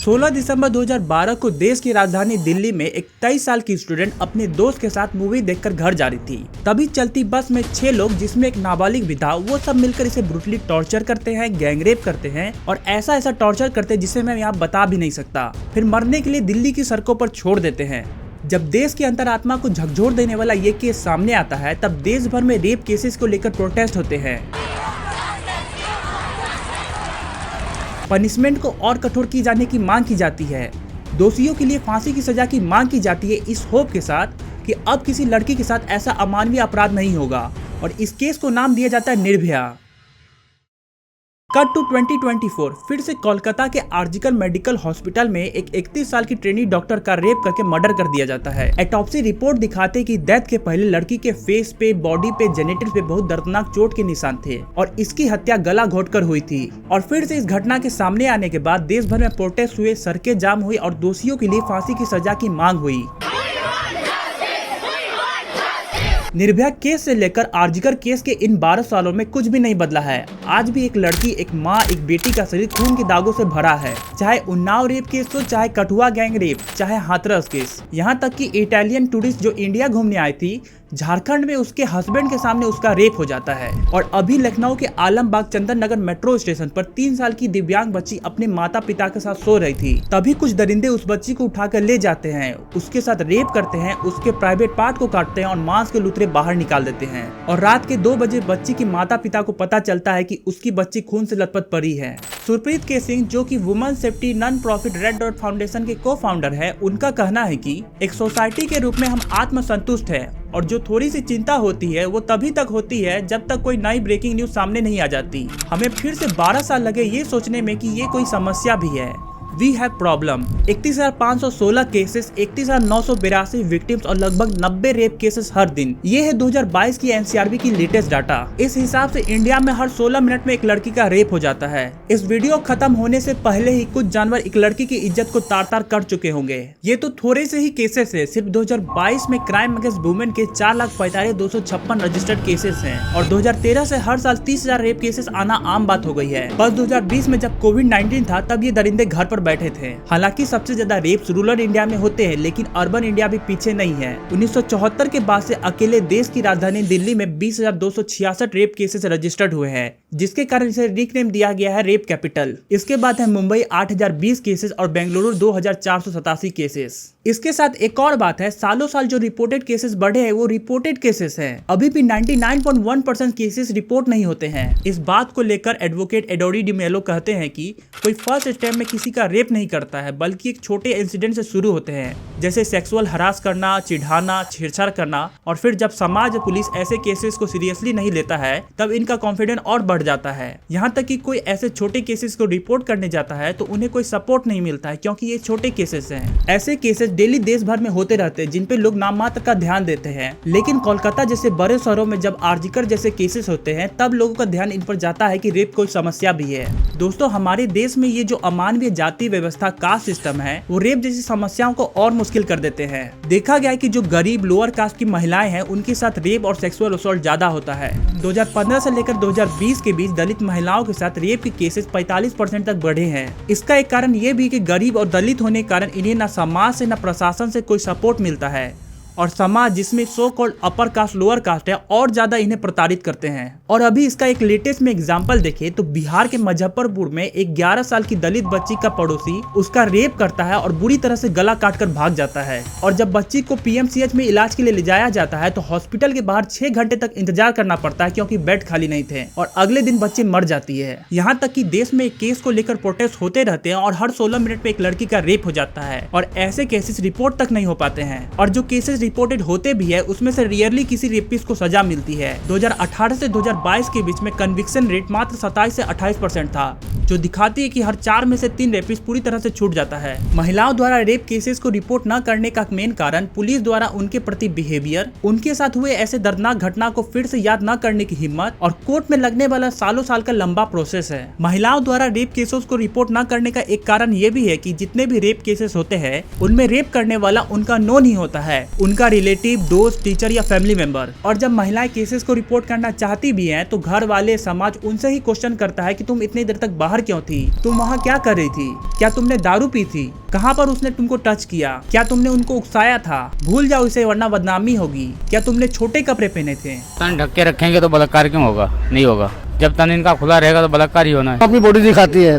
16 दिसंबर 2012 को देश की राजधानी दिल्ली में एक 23 साल की स्टूडेंट अपने दोस्त के साथ मूवी देखकर घर जा रही थी। तभी चलती बस में 6 लोग, जिसमें एक नाबालिग भी था, वो सब मिलकर इसे ब्रूटली टॉर्चर करते हैं, गैंगरेप करते हैं और ऐसा टॉर्चर करते हैं जिसे मैं यहाँ बता भी नहीं सकता। फिर मरने के लिए दिल्ली की सड़कों पर छोड़ देते हैं। जब देश की अंतरात्मा को झकझोर देने वाला ये केस सामने आता है, तब देश भर में रेप केसेस को लेकर प्रोटेस्ट होते हैं। पनिशमेंट को और कठोर की जाने की मांग की जाती है। दोषियों के लिए फांसी की सजा की मांग की जाती है, इस होप के साथ कि अब किसी लड़की के साथ ऐसा अमानवीय अपराध नहीं होगा। और इस केस को नाम दिया जाता है निर्भया। Cut to 2024। फिर से कोलकाता के आरजीकर मेडिकल हॉस्पिटल में एक 31 साल की ट्रेनी डॉक्टर का रेप करके मर्डर कर दिया जाता है। ऑटोप्सी रिपोर्ट दिखाते कि डेथ के पहले लड़की के फेस पे, बॉडी पे, जेनिटल्स पे बहुत दर्दनाक चोट के निशान थे और इसकी हत्या गला घोटकर हुई थी। और फिर से इस घटना के सामने आने के बाद देश भर में प्रोटेस्ट हुए, सड़कें जाम हुई और दोषियों के लिए फांसी की सजा की मांग हुई। निर्भया केस से लेकर आरजीकर केस के इन 12 सालों में कुछ भी नहीं बदला है। आज भी एक लड़की, एक माँ, एक बेटी का शरीर खून के दागों से भरा है। चाहे उन्नाव रेप केस हो, चाहे कठुआ गैंग रेप, चाहे हाथरस केस, यहाँ तक कि इटालियन टूरिस्ट जो इंडिया घूमने आई थी, झारखंड में उसके हस्बैंड के सामने उसका रेप हो जाता है। और अभी लखनऊ के आलमबाग चंदन नगर मेट्रो स्टेशन पर 3 साल की दिव्यांग बच्ची अपने माता पिता के साथ सो रही थी। तभी कुछ दरिंदे उस बच्ची को उठाकर ले जाते हैं, उसके साथ रेप करते हैं, उसके प्राइवेट पार्ट को काटते हैं और मांस के लुतरे बाहर निकाल देते हैं। और रात के 2 बजे बच्ची की माता पिता को पता चलता है कि उसकी बच्ची खून से लथपथ पड़ी है। सुरप्रीत के सिंह, जो कि women safety non profit red dot foundation के को-फाउंडर है, उनका कहना है कि एक सोसाइटी के रूप में हम आत्मसंतुष्ट है और जो थोड़ी सी चिंता होती है वो तभी तक होती है जब तक कोई नई ब्रेकिंग न्यूज सामने नहीं आ जाती। हमें फिर से 12 साल लगे ये सोचने में कि ये कोई समस्या भी है। We have problem. 31,516 cases, 31,982 victims और लगभग 90 रेप केसेस हर दिन। ये है 2022 की एनसीआरबी की लेटेस्ट डाटा। इस हिसाब से इंडिया में हर 16 मिनट में एक लड़की का रेप हो जाता है। इस वीडियो खत्म होने से पहले ही कुछ जानवर एक लड़की की इज्जत को तार तार कर चुके होंगे। ये तो थोड़े से ही केसेस है। सिर्फ 2022 में क्राइम अगेंस्ट वुमेन के 4,45,256 रजिस्टर्ड केसेस हैं और 2013 से हर साल 30,000 रेप केसेस आना आम बात हो गई है। बस 2020 में जब कोविड-19 था तब ये दरिंदे घर पर बैठे थे। हालांकि सबसे ज्यादा रेप्स रूरल इंडिया में होते हैं, लेकिन अर्बन इंडिया भी पीछे नहीं है। 1974 के बाद से अकेले देश की राजधानी दिल्ली में 20,266 रेप केसेस रजिस्टर्ड हुए हैं, जिसके कारण इसे निकनेम दिया गया है रेप कैपिटल। इसके बाद है मुंबई 8,020 केसेस और बेंगलुरु 2,487 केसेस। इसके साथ एक और बात है, सालों साल जो रिपोर्टेड केसेस बढ़े हैं वो रिपोर्टेड केसेस हैं। अभी भी 99.1% केसेस रिपोर्ट नहीं होते हैं। इस बात को लेकर एडवोकेट एडोरी डी मेलो कहते हैं कि कोई फर्स्ट स्टेप में किसी का रेप नहीं करता है, बल्कि एक छोटे इंसिडेंट से शुरू होते हैं, जैसे सेक्सुअल हरास करना, चिढ़ाना, छेड़छाड़ करना। और फिर जब समाज पुलिस ऐसे केसेस को सीरियसली नहीं लेता है, तब इनका कॉन्फिडेंस और बढ़ जाता है। यहाँ तक कि कोई ऐसे छोटे केसेस को रिपोर्ट करने जाता है तो उन्हें कोई सपोर्ट नहीं मिलता है, क्योंकि ये छोटे केसेस हैं। ऐसे केसेस डेली देश भर में होते रहते हैं, जिन पे लोग नाम मात्र का ध्यान देते हैं। लेकिन कोलकाता जैसे बड़े शहरों में जब आरजीकर जैसे केसेस होते हैं, तब लोगों का ध्यान इन पर जाता है कि रेप कोई समस्या भी है। दोस्तों, हमारे देश में ये जो अमानवीय जाति व्यवस्था, कास्ट सिस्टम है, वो रेप जैसी समस्याओं को और मुश्किल कर देते हैं। देखा गया है कि जो गरीब लोअर कास्ट की महिलाएं हैं, उनके साथ रेप और सेक्सुअल असॉल्ट ज्यादा होता है। 2015 से लेकर 2020 के बीच दलित महिलाओं के साथ रेप के केसेस 45% तक बढ़े हैं। इसका एक कारण ये भी कि गरीब और दलित होने के कारण इन्हें न समाज से न प्रशासन से कोई सपोर्ट मिलता है, और समाज जिसमें so called upper caste lower caste है और ज्यादा इन्हें प्रताड़ित करते हैं। और अभी इसका एक लेटेस्ट में एग्जांपल देखें तो बिहार के मुजफ्फरपुर में एक 11 साल की दलित बच्ची का पड़ोसी उसका रेप करता है और बुरी तरह से गला काटकर भाग जाता है। और जब बच्ची को पीएमसीएच में इलाज के लिए ले जाया जाता है तो हॉस्पिटल के बाहर 6 घंटे तक इंतजार करना पड़ता है, क्योंकि बेड खाली नहीं थे, और अगले दिन बच्ची मर जाती है। यहाँ तक कि देश में एक केस को लेकर प्रोटेस्ट होते रहते हैं और हर 16 मिनट में एक लड़की का रेप हो जाता है, और ऐसे केसेस रिपोर्ट तक नहीं हो पाते हैं। और जो केसेस रिपोर्टेड होते भी है, उसमें से रियरली किसी रेपिस्ट को सजा मिलती है। 2018 से 2022 के बीच में कन्विक्शन रेट मात्र 27 से 28% था, जो दिखाती है कि हर 4 में से 3 रेपिस्ट पूरी तरह से छूट जाता है। महिलाओं द्वारा रेप केसेस को रिपोर्ट न करने का मेन कारण पुलिस द्वारा उनके प्रति बिहेवियर, उनके साथ हुए ऐसे दर्दनाक घटना को फिर से याद न करने की हिम्मत और कोर्ट में लगने वाला सालों साल का लंबा प्रोसेस है। महिलाओं द्वारा रेप केसेस को रिपोर्ट न करने का एक कारण ये भी है कि जितने भी रेप केसेस होते हैं, उनमें रेप करने वाला उनका नोन ही होता है। उनका रिलेटिव, दोस्त, टीचर या फैमिली मेंबर। और जब महिलाएं केसेस को रिपोर्ट करना चाहती भी हैं तो घर वाले, समाज उनसे ही क्वेश्चन करता है कि तुम इतनी देर तक बाहर क्यों थी, तुम वहाँ क्या कर रही थी, क्या तुमने दारू पी थी, कहाँ पर उसने तुमको टच किया, क्या तुमने उनको उकसाया था, भूल जाओ इसे वरना बदनामी होगी, क्या तुमने छोटे कपड़े पहने थे। तन ढक के रखेंगे तो बलात्कार क्यों होगा? नहीं होगा। जब तन इनका खुला रहेगा तो बलात्कार ही होना है। अपनी बॉडी दिखाती है,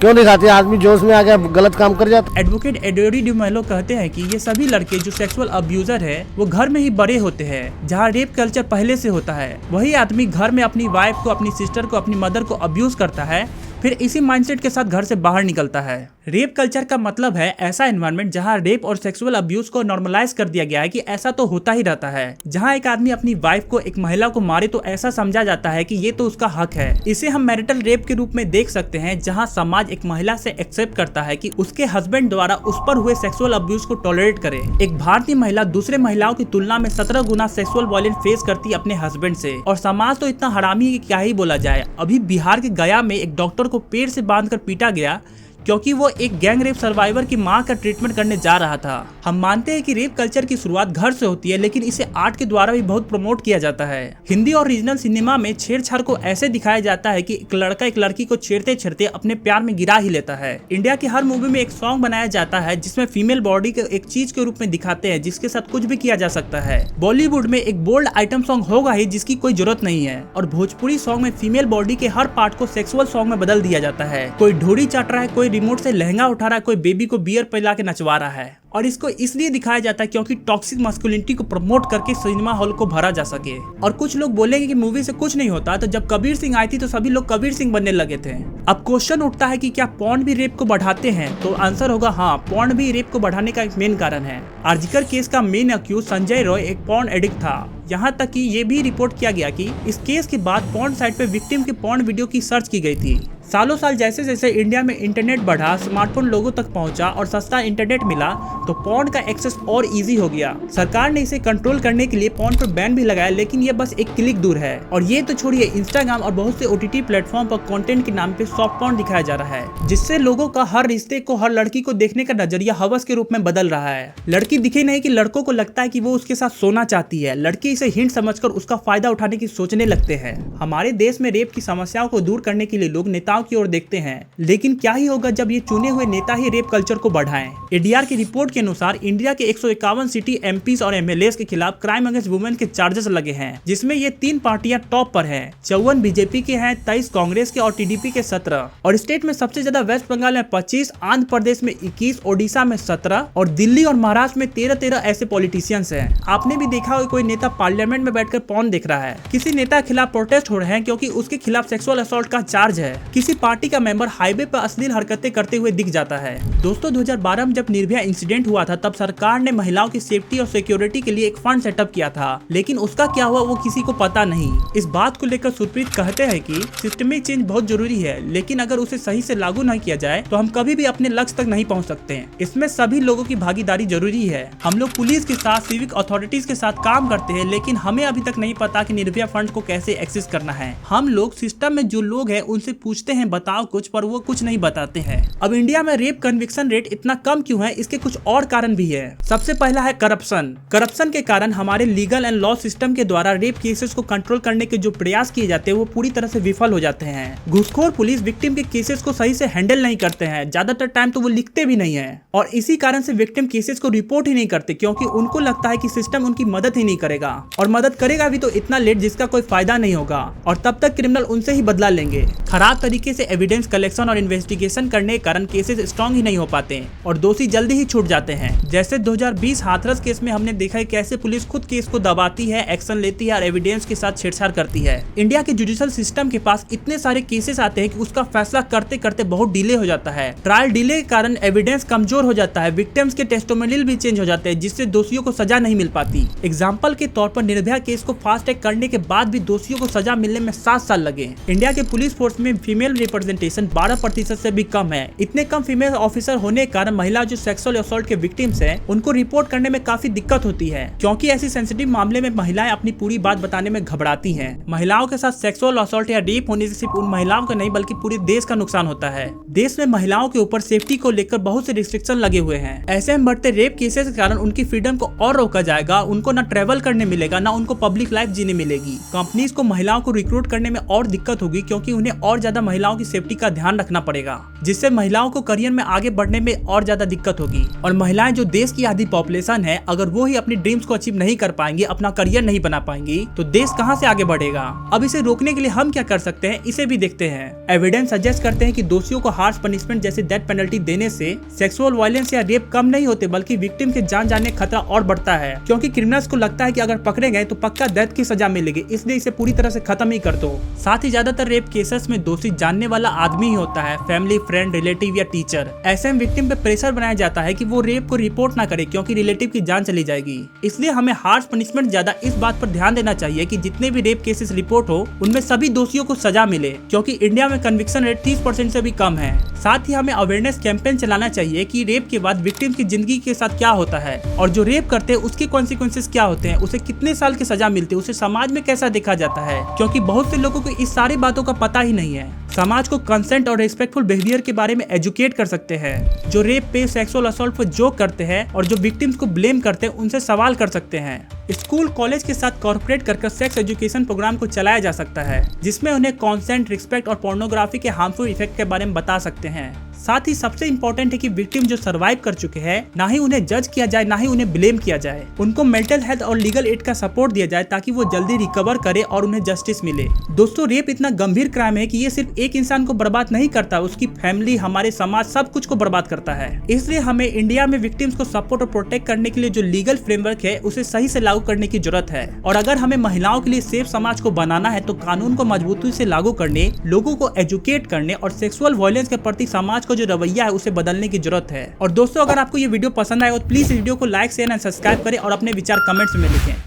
क्यों दिखाती है? आदमी जोश में आ गया गलत काम कर जाता। एडवोकेट एडोरी डिमेलो कहते हैं कि ये सभी लड़के जो सेक्सुअल अब्यूजर है वो घर में ही बड़े होते हैं, जहाँ रेप कल्चर पहले से होता है। वही आदमी घर में अपनी वाइफ को, अपनी सिस्टर को, अपनी मदर को अब्यूज करता है, फिर इसी माइंडसेट के साथ घर से बाहर निकलता है। रेप कल्चर का मतलब है ऐसा एनवायरनमेंट जहां रेप और सेक्सुअल अब्यूज को नॉर्मलाइज कर दिया गया है कि ऐसा तो होता ही रहता है। जहां एक आदमी अपनी वाइफ को, एक महिला को मारे तो ऐसा समझा जाता है कि ये तो उसका हक है। इसे हम मैरिटल रेप के रूप में देख सकते हैं, जहां समाज एक महिला से एक्सेप्ट करता है कि उसके हस्बैंड द्वारा उस पर हुए सेक्सुअल अब्यूज को टॉलरेट करे। एक भारतीय महिला दूसरे महिलाओं की तुलना में 17 गुना सेक्सुअल वायलेंस फेस करती अपने हस्बैंड से, और समाज तो इतना हरामी है कि क्या ही बोला जाए। अभी बिहार के गया में एक डॉक्टर को पेड़ से बांधकर पीटा गया क्योंकि वो एक गैंग रेप सर्वाइवर की मां का ट्रीटमेंट करने जा रहा था। हम मानते हैं कि रेप कल्चर की शुरुआत घर से होती है, लेकिन इसे आर्ट के द्वारा भी बहुत प्रमोट किया जाता है। हिंदी और रीजनल सिनेमा में छेड़छाड़ को ऐसे दिखाया जाता है कि एक लड़का एक लड़की को छेड़ते छेड़ते अपने प्यार में गिरा ही लेता है। इंडिया की हर मूवी में एक सॉन्ग बनाया जाता है जिसमें फीमेल बॉडी को एक चीज के रूप में दिखाते हैं जिसके साथ कुछ भी किया जा सकता है। बॉलीवुड में एक बोल्ड आइटम सॉन्ग होगा ही जिसकी कोई जरूरत नहीं है, और भोजपुरी सॉन्ग में फीमेल बॉडी के हर पार्ट को सेक्सुअल सॉन्ग में बदल दिया जाता है। कोई ढोरी चाट रहा है, कोई रिमोट से लहंगा उठा रहा है, कोई बेबी को बियर पिला के नचवा रहा है। और इसको इसलिए दिखाया जाता है क्योंकि टॉक्सिक मस्कुलिनिटी को प्रमोट करके सिनेमा हॉल को भरा जा सके। और कुछ लोग बोलेंगे कि मूवी से कुछ नहीं होता, तो जब कबीर सिंह आई थी तो सभी लोग कबीर सिंह बनने लगे थे। अब क्वेश्चन उठता है कि क्या पॉर्न भी रेप को बढ़ाते हैं? तो आंसर होगा हाँ, पॉर्न भी रेप को बढ़ाने का एक मेन कारण है। आर्जिकर केस का मेन अक्यूज संजय रॉय एक पॉर्न एडिक्ट था। यहाँ तक कि ये भी रिपोर्ट किया गया कि इस केस के बाद पॉर्न साइट पे विक्टिम के पॉर्न वीडियो की सर्च की गई थी। सालों साल जैसे जैसे इंडिया में इंटरनेट बढ़ा, स्मार्टफोन लोगों तक पहुंचा और सस्ता इंटरनेट मिला, तो पॉर्न का एक्सेस और इजी हो गया। सरकार ने इसे कंट्रोल करने के लिए पॉर्न पर बैन भी लगाया, लेकिन ये बस एक क्लिक दूर है। और ये तो छोड़िए, इंस्टाग्राम और बहुत से OTT प्लेटफॉर्म पर कंटेंट के नाम पे सॉफ्ट पॉर्न दिखाया जा रहा है, जिससे लोगों का हर रिश्ते को, हर लड़की को देखने का नजरिया हवस के रूप में बदल रहा है। लड़की दिखे नहीं कि लड़कों को लगता है कि वो उसके साथ सोना चाहती है। लड़की इसे हिंट समझकर उसका फायदा उठाने की सोचने लगते हैं। हमारे देश में रेप की समस्याओं को दूर करने के लिए लोग नेताओं की ओर देखते हैं, लेकिन क्या ही होगा जब ये चुने हुए नेता ही रेप कल्चर को बढ़ाएं। ADR की रिपोर्ट के अनुसार इंडिया के 151 सिटी MPs और MLAs के खिलाफ क्राइम अगेंस्ट वुमेन के चार्जेस लगे हैं, जिसमें ये 3 पार्टियां टॉप पर हैं। 54 BJP के हैं, 23 कांग्रेस के और TDP के 17। और स्टेट में सबसे ज्यादा वेस्ट बंगाल में 25, आंध्र प्रदेश में 21, ओडिशा में 17 और दिल्ली और महाराष्ट्र में 13 ऐसे पॉलिटिशियंस हैं। आपने भी देखा होगा कोई नेता पार्लियामेंट में बैठकर पॉर्न देख रहा है। किसी नेता के खिलाफ प्रोटेस्ट हो रहे हैं क्योंकि उसके खिलाफ सेक्सुअल असॉल्ट का चार्ज है। किसी पार्टी का मेंबर हाईवे पर अश्लील हरकतें करते हुए दिख जाता है। दोस्तों, 2012 में जब निर्भया इंसिडेंट हुआ था, तब सरकार ने महिलाओं की सेफ्टी और सिक्योरिटी के लिए एक फंड सेटअप किया था, लेकिन उसका क्या हुआ वो किसी को पता नहीं। इस बात को लेकर सुप्रीत कहते हैं कि सिस्टमिक चेंज बहुत जरूरी है, लेकिन अगर उसे सही से लागू नहीं किया जाए तो हम कभी भी अपने लक्ष्य तक नहीं पहुंच सकते हैं। इसमें सभी लोगों की भागीदारी जरूरी है। हम लोग पुलिस के साथ, सिविक अथॉरिटीज के साथ काम करते हैं, लेकिन हमें अभी तक नहीं पता कि निर्भया फंड को कैसे एक्सेस करना है। हम लोग सिस्टम में जो लोग हैं उनसे पूछते हैं बताओ कुछ, पर वो कुछ नहीं बताते हैं। अब इंडिया में रेप कन्विक्शन रेट इतना कम क्यों है? इसके कुछ और कारण भी है। सबसे पहला है करप्शन। करप्शन के कारण हमारे लीगल एंड लॉ सिस्टम के द्वारा रेप केसेस को कंट्रोल करने के जो प्रयास किए जाते हैं वो पूरी तरह से विफल हो जाते हैं। घूसखोर पुलिस विक्टिम के केसेस को सही से हैंडल नहीं करते हैं, ज्यादातर टाइम तो वो लिखते भी नहीं है, और इसी कारण से विक्टिम केसेस को रिपोर्ट ही नहीं करते, क्योंकि उनको लगता है कि सिस्टम उनकी मदद ही नहीं करेगा, और मदद करेगा भी तो इतना लेट जिसका कोई फायदा नहीं होगा, और तब तक क्रिमिनल उनसे ही बदला लेंगे। खराब तरीके से एविडेंस कलेक्शन और इन्वेस्टिगेशन करने के कारण केसेस स्ट्रॉन्ग ही नहीं हो पाते और दोषी जल्दी ही छूट जाते हैं। जैसे 2020 हाथरस केस में हमने देखा है कैसे पुलिस खुद केस को दबाती है, एक्शन लेती है और एविडेंस के साथ छेड़छाड़ करती है। इंडिया के जुडिशियल सिस्टम के पास इतने सारे केसेस आते हैं कि उसका फैसला करते करते बहुत डिले हो जाता है। ट्रायल डिले के कारण एविडेंस कमजोर हो जाता है, विक्टिम्स के टेस्टिमोनियल भी चेंज हो जाते हैं, जिससे दोषियों को सजा नहीं मिल पाती। एग्जाम्पल के तौर पर निर्भया केस को फास्ट ट्रैक करने के बाद भी दोषियों को सजा मिलने में 7 साल लगे। इंडिया के पुलिस फोर्स में फीमेल रिप्रेजेंटेशन 12% से भी कम है। इतने कम फीमेल ऑफिसर होने के कारण महिला जो सेक्सुअल असॉल्ट के विक्टिम्स हैं उनको रिपोर्ट करने में काफी दिक्कत होती है, क्योंकि ऐसी सेंसिटिव मामले में महिलाएं अपनी पूरी बात बताने में घबराती हैं। महिलाओं के साथ सेक्सुअल असॉल्ट या रेप होने से सिर्फ उन महिलाओं का नहीं बल्कि पूरे देश का नुकसान होता है। देश में महिलाओं के ऊपर सेफ्टी को लेकर बहुत से रिस्ट्रिक्शन लगे हुए हैं। ऐसे में बढ़ते रेप केसेस के कारण उनकी फ्रीडम को और रोका जाएगा, उनको न ट्रेवल करने मिलेगा, न उनको पब्लिक लाइफ जीने मिलेगी। कंपनीज को महिलाओं को रिक्रूट करने में और दिक्कत होगी, क्योंकि उन्हें और ज्यादा महिलाओं की सेफ्टी का ध्यान रखना पड़ेगा, जिससे महिलाओं को करियर में आगे बढ़ने में और ज्यादा दिक्कत होगी। और महिलाएं जो देश की आधी पॉपुलेशन है, अगर वो ही अपनी ड्रीम्स को अचीव नहीं कर पाएंगी, अपना करियर नहीं बना पाएंगी, तो देश कहां से आगे बढ़ेगा। अब इसे रोकने के लिए हम क्या कर सकते हैं, इसे भी देखते हैं। एविडेंस सजेस्ट करते हैं कि दोषियों को हार्श पनिशमेंट जैसे डेथ पेनल्टी देने से सेक्सुअल वायलेंस या रेप कम नहीं होते, बल्कि विक्टिम के जान जाने का खतरा और बढ़ता है, क्योंकि क्रिमिनल्स को लगता है कि अगर पकड़े गए तो पक्का डेथ की सजा मिलेगी, इसलिए इसे पूरी तरह से खत्म ही कर दो। साथ ही ज्यादातर रेप केसेस में दोषी जानने वाला आदमी ही होता है, फैमिली, फ्रेंड, रिलेटिव या टीचर। ऐसे में विक्टिम पे प्रेशर बनाया जाता है कि वो रेप को रिपोर्ट ना करे, क्योंकि रिलेटिव की जान चली जाएगी। इसलिए हमें हार्श पनिशमेंट ज्यादा इस बात पर ध्यान देना चाहिए कि जितने भी रेप केसेस रिपोर्ट हो उनमें सभी दोषियों को सजा मिले, क्योंकि इंडिया में कन्विक्शन रेट 30% से भी कम है। साथ ही हमें अवेयरनेस कैंपेन चलाना चाहिए कि रेप के बाद विक्टिम की जिंदगी के साथ क्या होता है, और जो रेप करते हैं उसके कॉन्सिक्वेंसेस क्या होते हैं, उसे कितने साल की सजा मिलती है, उसे समाज में कैसा देखा जाता है, क्योंकि बहुत से लोगों को इस सारी बातों का पता ही नहीं है। समाज को कंसेंट और रिस्पेक्टफुल बिहेवियर के बारे में एजुकेट कर सकते हैं। जो रेप पे, सेक्सुअल असॉल्ट पर जोक करते हैं और जो विक्टिम्स को ब्लेम करते हैं उनसे सवाल कर सकते हैं। स्कूल कॉलेज के साथ कॉर्पोरेट कर सेक्स एजुकेशन प्रोग्राम को चलाया जा सकता है, जिसमें उन्हें कंसेंट, रिस्पेक्ट और पोर्नोग्राफी के हार्मफुल इफेक्ट के बारे में बता सकते हैं। साथ ही सबसे इम्पोर्टेंट है कि विक्टिम जो सर्वाइव कर चुके हैं, ना ही उन्हें जज किया जाए, ना ही उन्हें ब्लेम किया जाए। उनको मेंटल हेल्थ और लीगल एड का सपोर्ट दिया जाए, ताकि वो जल्दी रिकवर करे और उन्हें जस्टिस मिले। दोस्तों, रेप इतना गंभीर क्राइम है कि ये सिर्फ एक इंसान को बर्बाद नहीं करता, उसकी फैमिली, हमारे समाज, सब कुछ को बर्बाद करता है। इसलिए हमें इंडिया में विक्टिम्स को सपोर्ट और प्रोटेक्ट करने के लिए जो लीगल फ्रेमवर्क है उसे सही से लागू करने की जरूरत है। और अगर हमें महिलाओं के लिए सेफ समाज को बनाना है तो कानून को मजबूती से लागू करने, लोगों को एजुकेट करने और सेक्सुअल वायलेंस के प्रति समाज को जो रवैया है उसे बदलने की जरूरत है। और दोस्तों, अगर आपको ये वीडियो पसंद आए तो प्लीज इस वीडियो को लाइक, शेयर एंड सब्सक्राइब करें और अपने विचार कमेंट्स में लिखें।